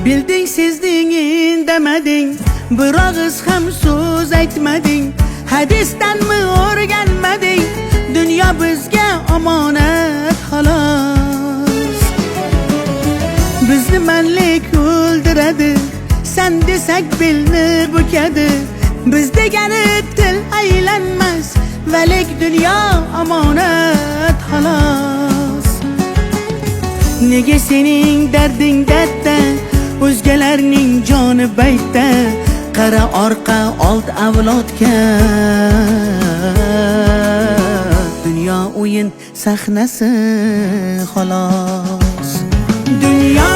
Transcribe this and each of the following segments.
Bilding sezding indameding, bir og'iz ham so'z aytmading. Hadisdanmi o'rganmading, dunyo bizga omonat xolos. Bizni manlik o'ldiradi, sen desak belni bukadi. Biz degani til aylanmas, valik dunyo omonat xolos. Nega sening darding dardda, o'zgalarning joni baytda? Qara orqa old avlodga, dunyo o'yin sahnasi xolos. Dunyo,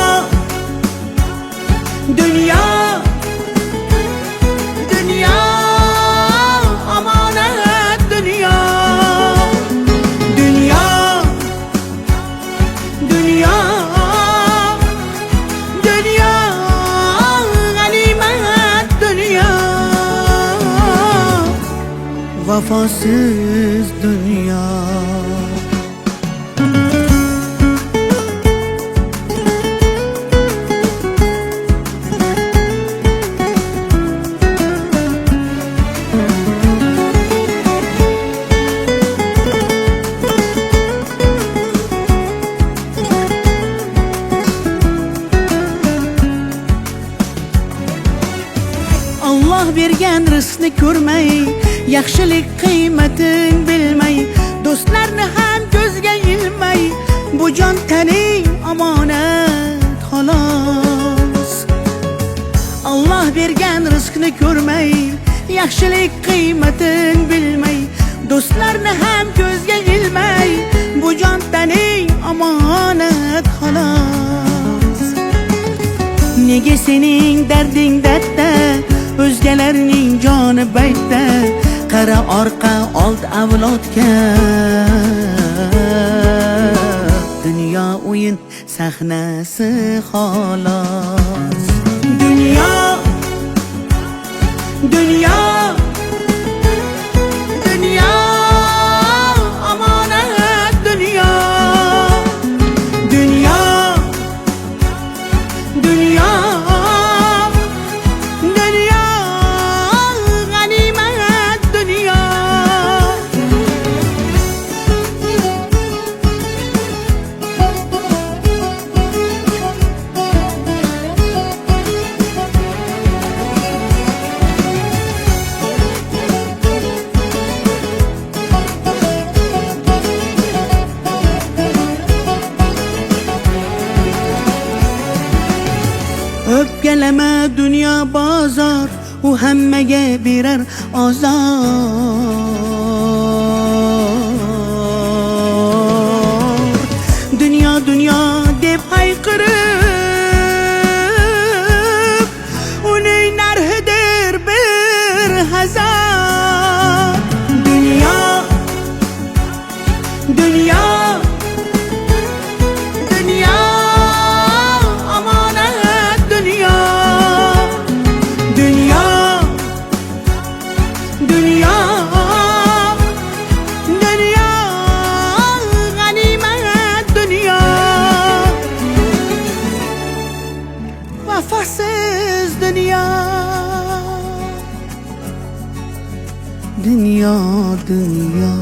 dunyo, dunyo omonat, dunyo, dunyo, dunyo, dunyo g'animat, dunyo vafosiz dunyo. Allah bergan rizqni ko'rmay, yaxshilik qiymatin bilmay, do'stlarni ham ko'zga ilmay, bu jon taning omonat xolos. Allah bergan rizqni ko'rmay, yaxshilik qiymatin bilmay, do'stlarni ham ko'zga ilmay, bu jon taning omonat xolos. Nega sening darding dardda, o'zgalarning joni baytda? Qara orqa old avlodga, dunyo o'yin sahnasi xolos. Dunyo, dunyo, dunyo omonat, dunyo, dunyo, dunyo, dunyo g'animat, dunyo. O'pkalama dunyo bozor, u hammaga berar ozor. Dunyo dunyo deb hayqirib, uning narxidir bir hazar. Dunyo, dunyo, dunyo omonat, dunyo, dunyo, dunyo, dunyo g'animat, dunyo vafosiz dunyo, dunyo, dunyo.